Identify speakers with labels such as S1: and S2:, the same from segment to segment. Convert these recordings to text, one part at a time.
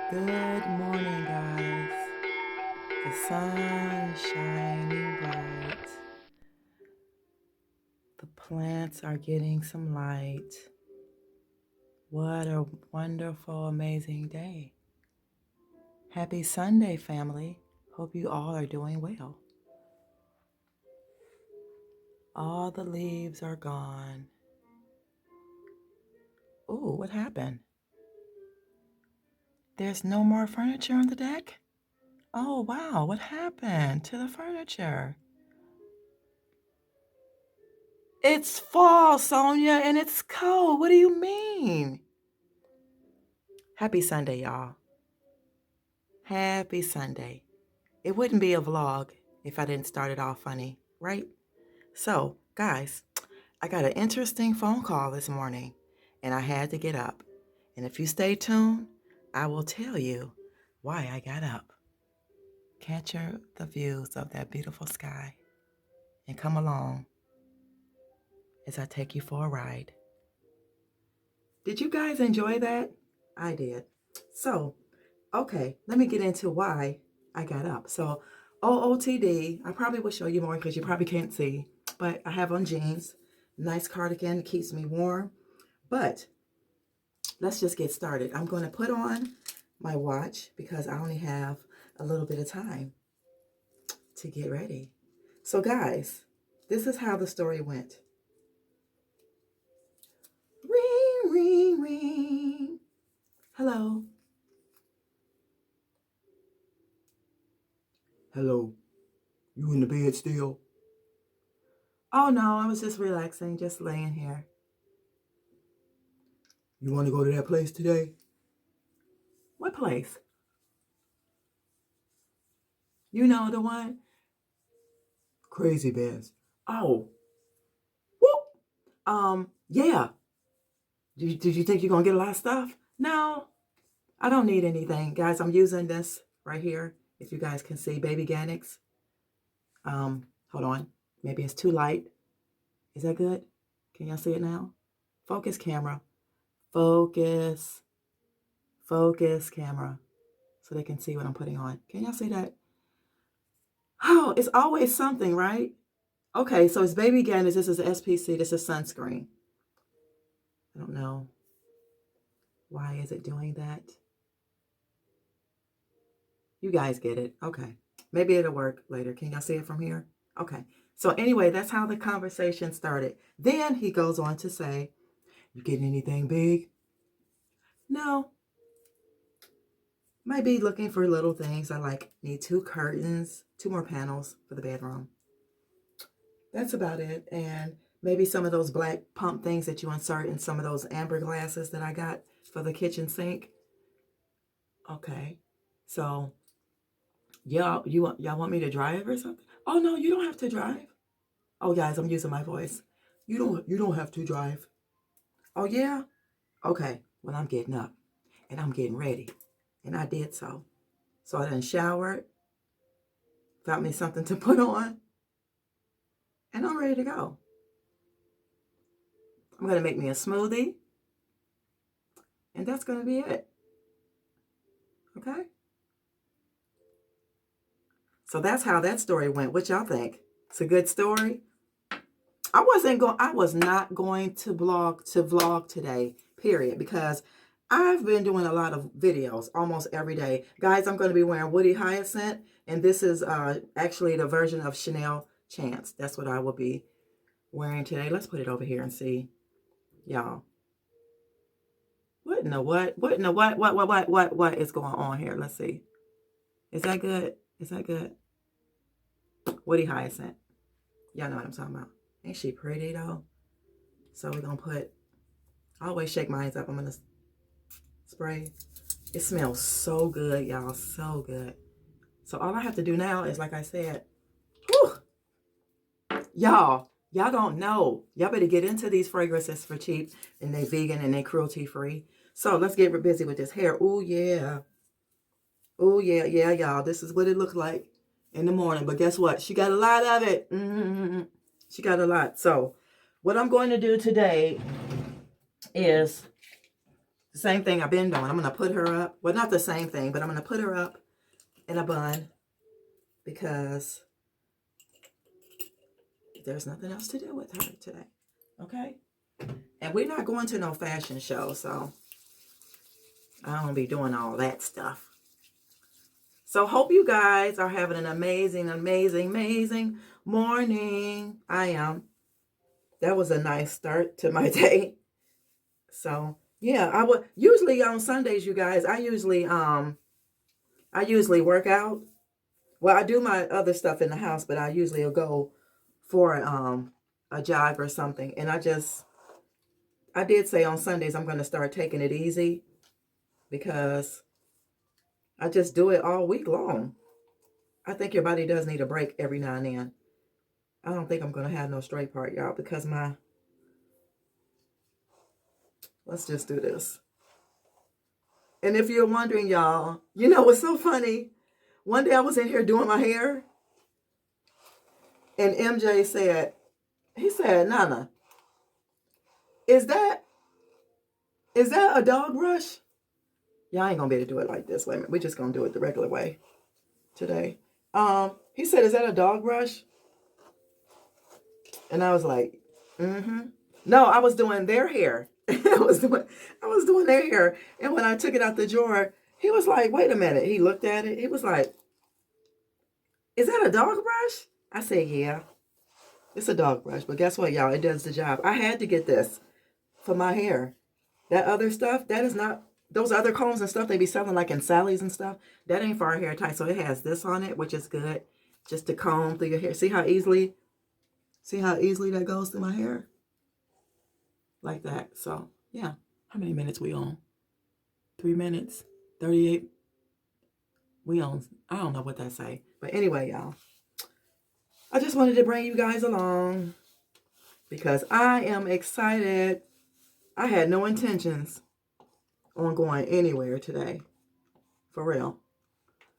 S1: Good morning, guys. The sun is shining bright. The plants are getting some light. What a wonderful, amazing day. Happy Sunday, family. Hope you all are doing well. All the leaves are gone. Ooh, what happened? There's no more furniture on the deck? Oh, wow, what happened to the furniture? It's fall, Sonia, and it's cold. What do you mean? Happy Sunday, y'all. Happy Sunday. It wouldn't be a vlog if I didn't start it off funny, right? So, guys, I got an interesting phone call this morning, and I had to get up. And if you stay tuned, I will tell you why I got up. Capture the views of that beautiful sky and come along as I take you for a ride. Did you guys enjoy that? I did. So, okay, let me get into why I got up. So, OOTD, I probably will show you more because you probably can't see, but I have on jeans, nice cardigan, keeps me warm. But let's just get started. I'm going to put on my watch because I only have a little bit of time to get ready. So, guys, this is how the story went. Ring, ring, ring. Hello. Hello. You in the bed still? Oh, no, I was just relaxing, just laying here. You want to go to that place today? What place? You know the one? Crazy Bears. Oh, whoop. Yeah. Did you think you're going to get a lot of stuff? No, I don't need anything. Guys, I'm using this right here. If you guys can see Baby Ganix. Hold on. Maybe it's too light. Is that good? Can y'all see it now? Focus camera. Focus. Focus camera. So they can see what I'm putting on. Can y'all see that? Oh, it's always something, right? Okay, so it's Baby Ganix. This is SPC. This is sunscreen. I don't know. Why is it doing that? You guys get it. Okay. Maybe it'll work later. Can y'all see it from here? Okay. So anyway, that's how the conversation started. Then he goes on to say, you getting anything big? No. Might be looking for little things. I need 2 curtains, 2 more panels for the bedroom. That's about it. And maybe some of those black pump things that you insert in some of those amber glasses that I got for the kitchen sink. Okay. So y'all want me to drive or something? Oh no, you don't have to drive. Oh guys, I'm using my voice. You don't have to drive. Oh yeah? Okay. Well, I'm getting up and I'm getting ready. And I did so. So I done showered, found me something to put on, and I'm ready to go. I'm gonna make me a smoothie, and that's gonna be it. Okay? So that's how that story went. What y'all think? It's a good story. I was not going to vlog today, period, because I've been doing a lot of videos almost every day. Guys, I'm going to be wearing Woody Hyacinth, and this is actually the version of Chanel Chance. That's what I will be wearing today. Let's put it over here and see, y'all. What in the what? What in the what is going on here? Let's see. Is that good? Is that good? Woody Hyacinth. Y'all know what I'm talking about. Ain't she pretty though? So we're gonna put, I always shake mine up. I'm gonna spray. It smells so good, y'all, so good. So all I have to do now is, like I said, whew, y'all don't know. Y'all better get into these fragrances for cheap, and they vegan and they cruelty free. So let's get busy with this hair. Oh yeah. Oh yeah, yeah, y'all. This is what it looked like in the morning. But guess what? She got a lot of it. She got a lot. So what I'm going to do today is The same thing I've been doing. I'm going to put her up. Well, not the same thing, but I'm going to put her up in a bun because there's nothing else to do with her today. Okay? And we're not going to no fashion show, so I don't be doing all that stuff. So hope you guys are having an amazing, amazing, amazing morning. I am. That was a nice start to my day. So yeah, I would usually on Sundays, you guys, I usually work out. Well, I do my other stuff in the house, but I usually will go for a jog or something. And I did say on Sundays I'm going to start taking it easy because I just do it all week long. I think your body does need a break every now and then. I don't think I'm going to have no straight part, y'all, because let's just do this. And if you're wondering, y'all, you know what's so funny? One day I was in here doing my hair, and MJ said, Nana, is that a dog brush? Y'all ain't gonna be able to do it like this. Wait a minute, we're just gonna do it the regular way today. He said, is that a dog brush? And I was like, mm-hmm. No, I was doing their hair. I was doing their hair. And when I took it out the drawer, he was like, wait a minute. He looked at it. He was like, is that a dog brush? I said, yeah, it's a dog brush. But guess what, y'all? It does the job. I had to get this for my hair. That other stuff, that is not, those other combs and stuff they be selling like in Sally's and stuff, that ain't for our hair type. So it has this on it, which is good. Just to comb through your hair. See how easily that goes through my hair? Like that. So, yeah. How many minutes we on? 3 minutes? 38? We on, I don't know what that say. But anyway, y'all. I just wanted to bring you guys along because I am excited. I had no intentions on going anywhere today. For real.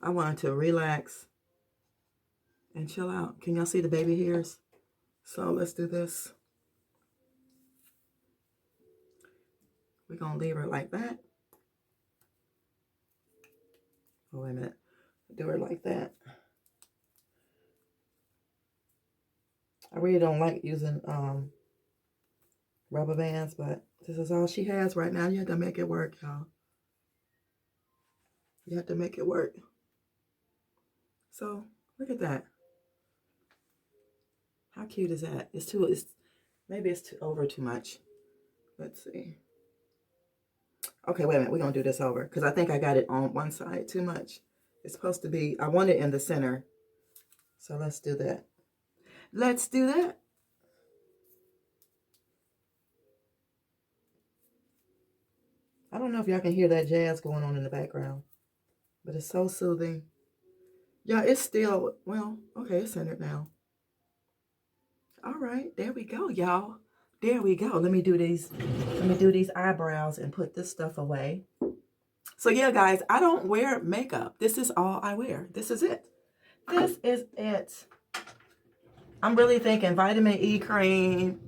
S1: I wanted to relax and chill out. Can y'all see the baby hairs? So let's do this. We're going to leave her like that. Oh, wait a minute. Do her like that. I really don't like using rubber bands, but this is all she has right now. You have to make it work, y'all. You have to make it work. So look at that. How cute is that? Maybe it's over too much. Let's see. Okay, wait a minute. We're going to do this over because I think I got it on one side too much. It's supposed to be, I want it in the center. So let's do that. Let's do that. I don't know if y'all can hear that jazz going on in the background, but it's so soothing. Yeah, it's still, well, okay, it's centered now. All right, there we go, y'all. There we go. Let me do these eyebrows and put this stuff away. So yeah, guys, I don't wear makeup. This is all I wear. This is it. This is it. I'm really thinking vitamin E cream,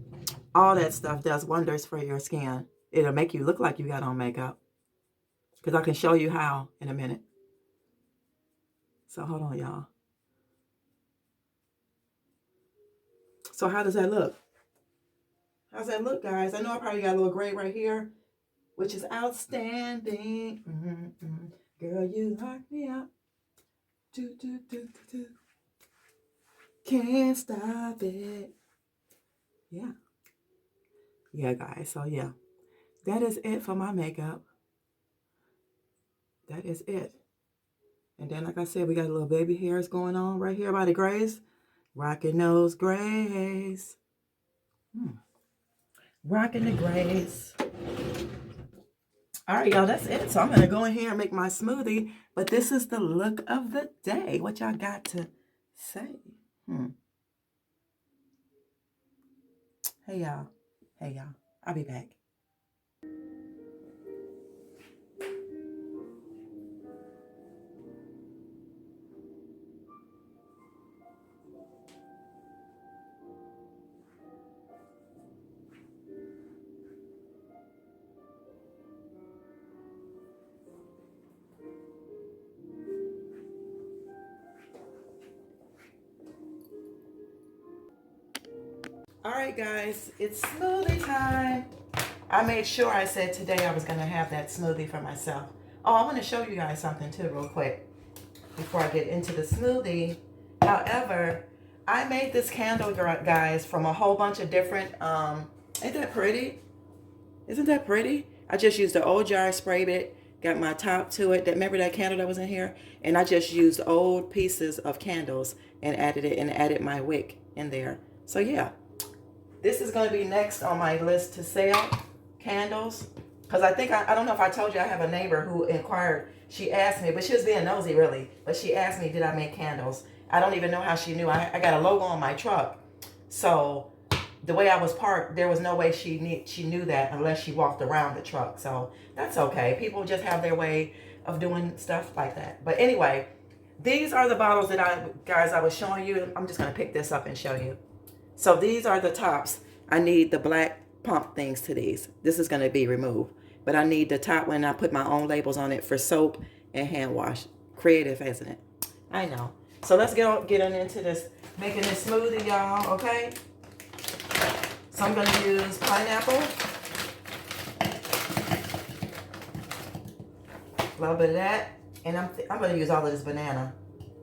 S1: all that stuff does wonders for your skin. It'll make you look like you got on makeup. Because I can show you how in a minute. So hold on, y'all. So how does that look? How's that look, guys? I know I probably got a little gray right here, which is outstanding. Girl, you knock me out. Do, do, do, do, do. Can't stop it. Yeah. Yeah, guys. So, yeah. That is it for my makeup. That is it. And then, like I said, we got a little baby hairs going on right here by the grays. Rocking those grays. Rocking the grays. All right, y'all, that's it. So I'm going to go in here and make my smoothie. But this is the look of the day. What y'all got to say? Hey, y'all. Hey, y'all. I'll be back. All right, guys, it's smoothie time. I made sure I said today I was going to have that smoothie for myself. Oh, I want to show you guys something too real quick before I get into the smoothie. However, I made this candle, guys, from a whole bunch of different, ain't that pretty? Isn't that pretty? I just used the old jar, sprayed it, got my top to it. Remember that candle that was in here? And I just used old pieces of candles and added my wick in there. So yeah, this is going to be next on my list to sell, candles. Because I think, I don't know if I told you, I have a neighbor who inquired. She asked me, but she was being nosy really. But she asked me, did I make candles? I don't even know how she knew. I got a logo on my truck. So the way I was parked, there was no way she knew that unless she walked around the truck. So that's okay. People just have their way of doing stuff like that. But anyway, these are the bottles that I was showing you. I'm just going to pick this up and show you. So these are the tops. I need the black pump things to these. This is going to be removed. But I need the top one. I put my own labels on it for soap and hand wash. Creative, isn't it? I know. So let's get into this, making this smoothie, y'all, okay? So I'm going to use pineapple. A little bit of that. And I'm going to use all of this banana.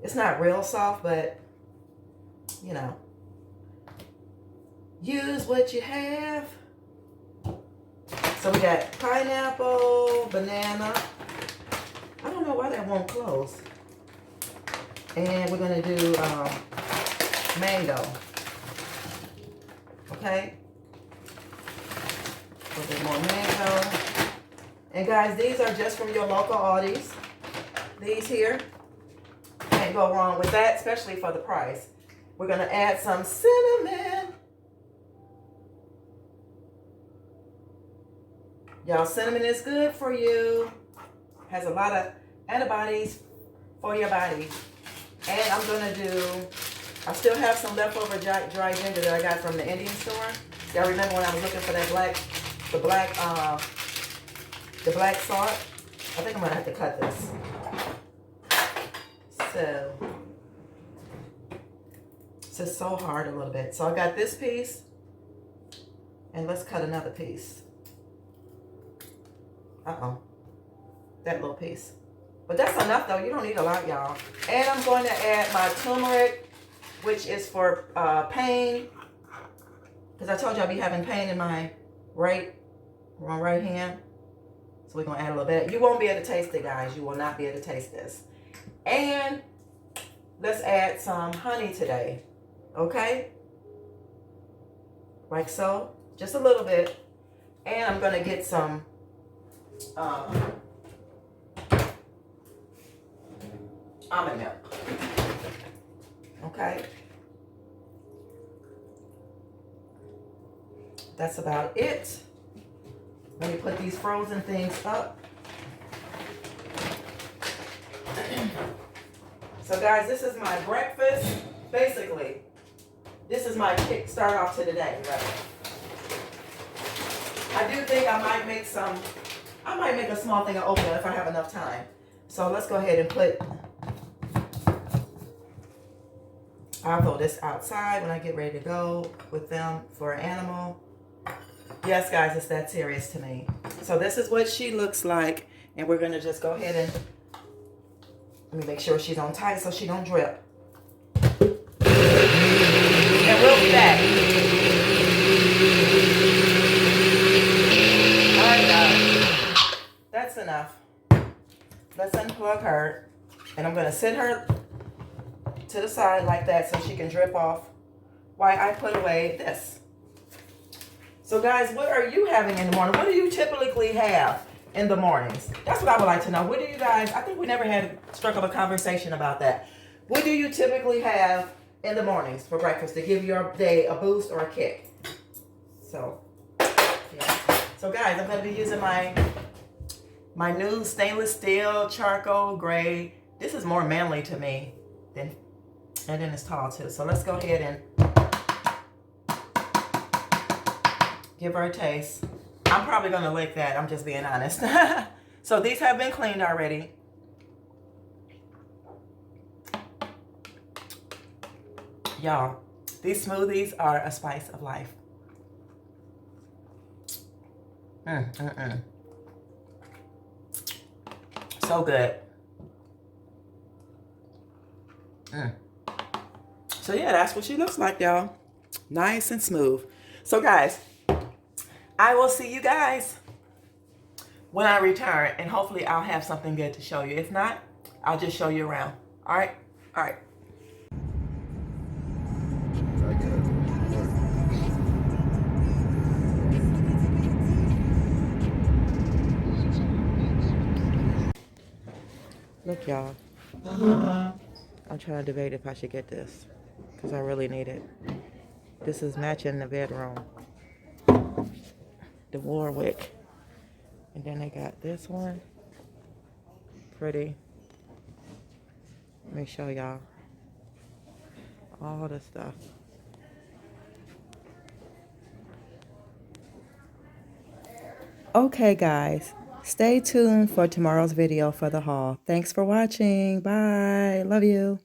S1: It's not real soft, but, you know. Use what you have. So we got pineapple, banana. I don't know why that won't close. And we're going to do mango. Okay. A little bit more mango. And guys, these are just from your local Aldi's. These here. Can't go wrong with that, especially for the price. We're going to add some cinnamon. Y'all, cinnamon is good for you. Has a lot of antibodies for your body. And I'm going to do, I still have some leftover dry ginger that I got from the Indian store. Y'all remember when I was looking for that the black salt? I think I'm going to have to cut this. So, it's just so hard a little bit. So I got this piece. And let's cut another piece. Uh-oh. That little piece. But that's enough, though. You don't need a lot, y'all. And I'm going to add my turmeric, which is for pain. Because I told you I'd be having pain in my right hand. So we're going to add a little bit. You won't be able to taste it, guys. You will not be able to taste this. And let's add some honey today. Okay? Like so. Just a little bit. And I'm going to get some almond milk. Okay. That's about it. Let me put these frozen things up. So guys, this is my breakfast. Basically, this is my start off to the day. Right? I do think I might make a small thing of oatmeal if I have enough time. So let's go ahead and I'll throw this outside when I get ready to go with them for an animal. Yes, guys, it's that serious to me. So this is what she looks like. And we're going to just go ahead and let me make sure she's on tight so she don't drip. And we'll be back. All right, guys. That's enough. Let's unplug her. And I'm going to sit her to the side like that so she can drip off while I put away this. So guys, what are you having in the morning? What do you typically have in the mornings? That's what I would like to know. What do you guys, I think we never had struck up a conversation about that. What do you typically have in the mornings for breakfast to give your day a boost or a kick? So, yeah. So guys, I'm going to be using my new stainless steel charcoal gray. This is more manly to me and then it's tall too. So let's go ahead and give her a taste. I'm probably going to lick that. I'm just being honest. So these have been cleaned already. Y'all, These smoothies are a spice of life. So good. So yeah, that's what she looks like, y'all. Nice and smooth. So guys, I will see you guys when I return, and hopefully I'll have something good to show you. If not, I'll just show you around. All right? All right. Look, y'all. I'm trying to debate if I should get this because I really need it. This is matching the bedroom. The Warwick. And then they got this one. Pretty. Let me show y'all all the stuff. Okay, guys. Stay tuned for tomorrow's video for the haul. Thanks for watching. Bye. Love you.